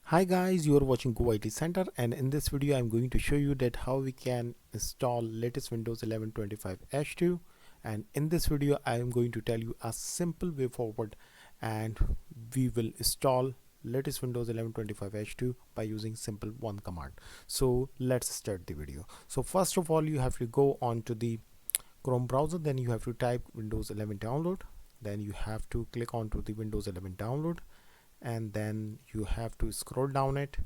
Hi guys, you are watching Go IT Center, and in this video I'm going to show you that how we can install latest Windows 11 25 H2. And in this video I am going to tell you a simple way forward, and we will install latest Windows 11 25 H2 by using simple one command. So let's start the video. So first of all, you have to go on to the Chrome browser, then you have to type Windows 11 download, then you have to click onto the Windows 11 download, and then you have to scroll down it,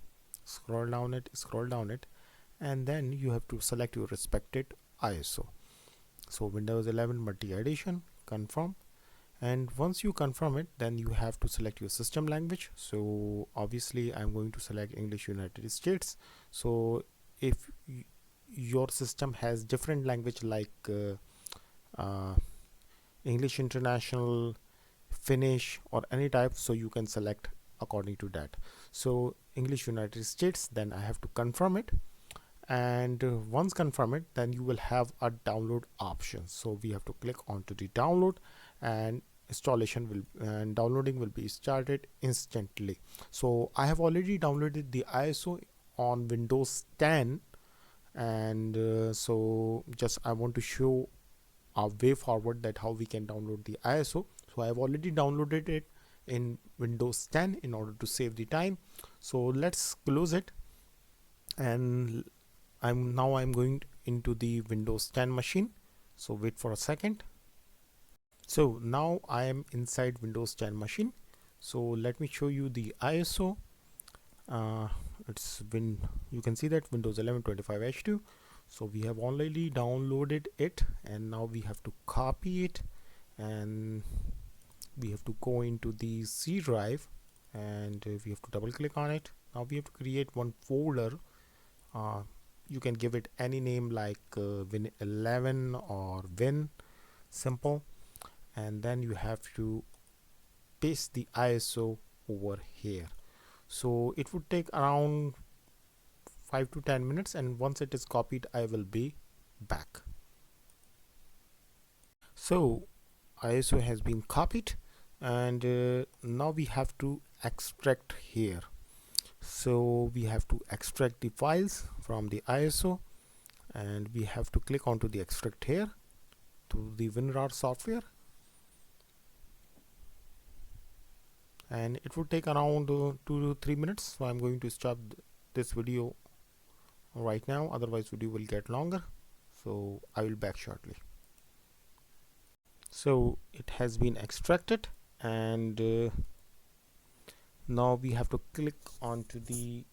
scroll down it, and then you have to select your respected ISO. So Windows 11 multi edition, confirm. And once you confirm it, then you have to select your system language. So obviously I'm going to select English United States. So if your system has different language like uh, English International, Finnish, or any type, so you can select according to that. So English United States, then I have to confirm it, and once confirm it, then you will have a download option. So we have to click onto the download, and installation will and downloading will be started instantly. So I have already downloaded the ISO on Windows 10, and so just I want to show a way forward that how we can download the ISO. So I have already downloaded it in Windows 10 in order to save the time. So let's close it, and I'm going into the Windows 10 machine. So wait for a second. So now I am inside Windows 10 machine. So let me show you the ISO. uh, you can see that Windows 11 25 H2. So we have already downloaded it, and now we have to copy it, and we have to go into the C drive, and we have to double click on it. Now we have to create one folder. You can give it any name like Win 11 or Win simple, and then you have to paste the ISO over here. So it would take around 5 to 10 minutes, and once it is copied I will be back. So ISO has been copied, and now we have to extract here. So we have to extract the files from the ISO, and we have to click onto the extract here to the WinRAR software, and it would take around 2 to 3 minutes. So I'm going to stop this video right now, otherwise video will get longer. So I will back shortly. So it has been extracted, and now we have to click onto the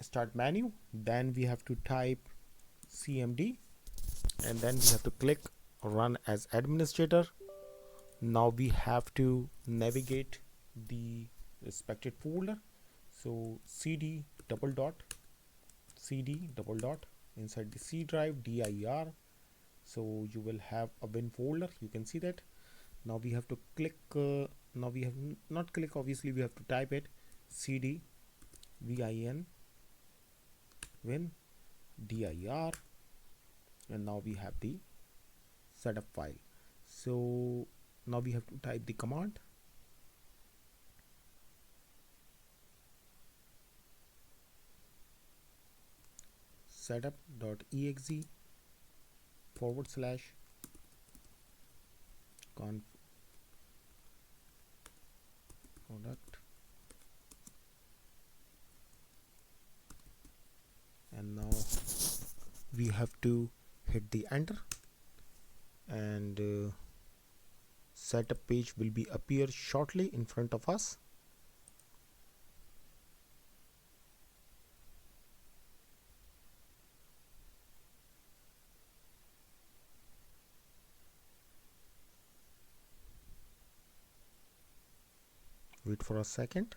start menu, then we have to type cmd, and then we have to click run as administrator. Now we have to navigate the respected folder. So cd double dot inside the C drive dir. So you will have a Win folder, you can see that. Now we have to click now we have not click, obviously we have to type it cd win Win dir, and now we have the setup file. So now we have to type the command setup.exe / conf product, and now we have to hit the enter, and setup page will be appear shortly in front of us. Wait for a second.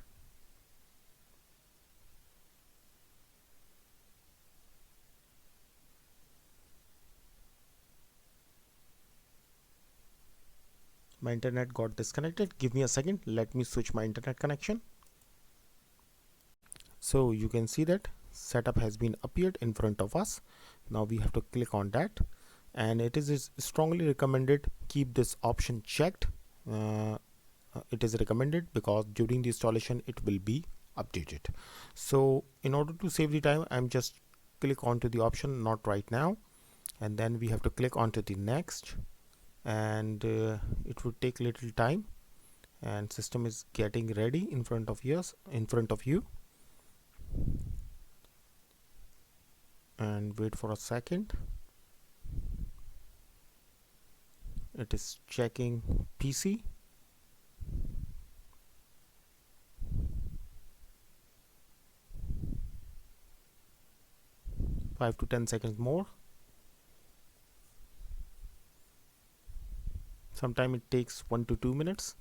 My internet got disconnected. Give me a second, let me switch my internet connection. So you can see that setup has been appeared in front of us. Now we have to click on that, and it is strongly recommended keep this option checked. It is recommended because during the installation it will be update it. So in order to save the time, I'm just click onto the option not right now, and then we have to click onto the next, and it would take little time, and system is getting ready in front of you, and wait for a second. It is checking PC. 5 to 10 seconds more. Sometimes it takes 1 to 2 minutes.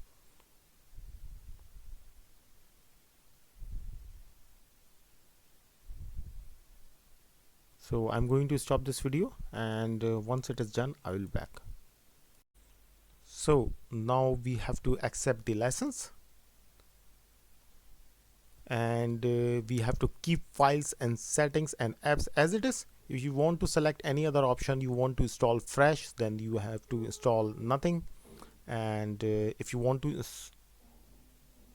So I'm going to stop this video, and once it is done I will be back. So now we have to accept the license, and we have to keep files and settings and apps as it is. If you want to select any other option, you want to install fresh, then you have to install nothing. And if you want to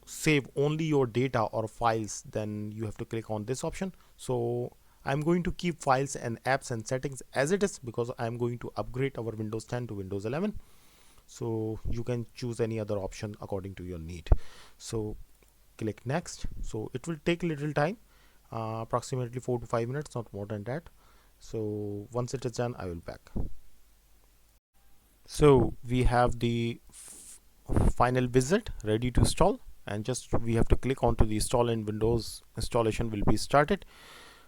save only your data or files, then you have to click on this option. So I'm going to keep files and apps and settings as it is, because I'm going to upgrade our Windows 10 to Windows 11. So you can choose any other option according to your need. So click next. So it will take a little time, approximately 4 to 5 minutes, not more than that. So once it is done I will back. So we have the final visit ready to install, and just we have to click onto the install, and Windows installation will be started.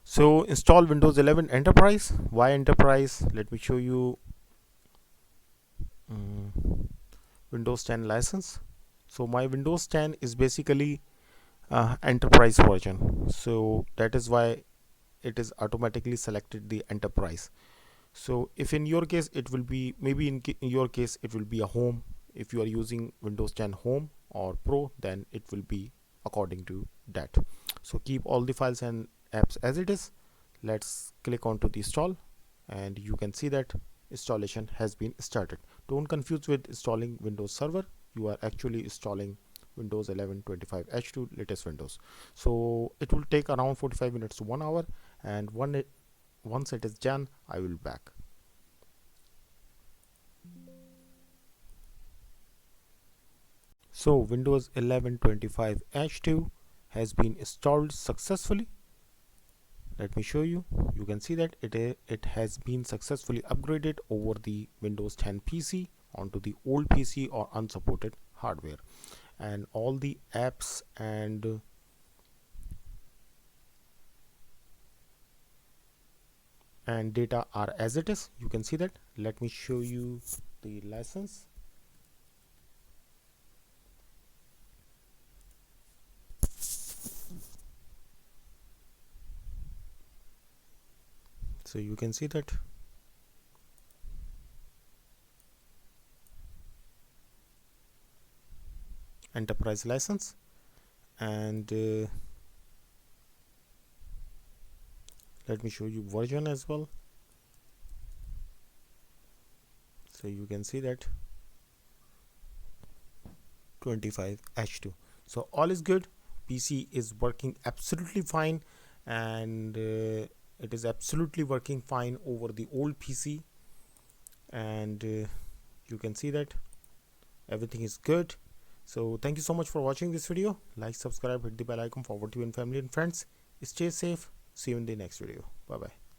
So install Windows 11 Enterprise. Why Enterprise? Let me show you. Windows 10 license. So my Windows 10 is basically enterprise version, so that is why it is automatically selected the enterprise. So if in your case it will be, maybe in your case it will be a home. If you are using Windows 10 home or pro, then it will be according to that. So keep all the files and apps as it is. Let's click on to the install, and you can see that installation has been started. Don't confuse with installing Windows Server. You are actually installing Windows 11 25 H2 latest Windows. So it will take around 45 minutes to 1 hour, and once it is done I will back. So Windows 11 25 H2 has been installed successfully. Let me show you. You can see that it has been successfully upgraded over the Windows 10 PC onto the old PC or unsupported hardware, and all the apps and data are as it is. You can see that. Let me show you the license. So you can see that enterprise license, and let me show you version as well. So you can see that 25 H2. So all is good. PC is working absolutely fine, and it is absolutely working fine over the old PC, and you can see that everything is good. So thank you so much for watching this video. Like, subscribe, hit the bell icon, forward to your family and friends. Stay safe. See you in the next video. Bye bye.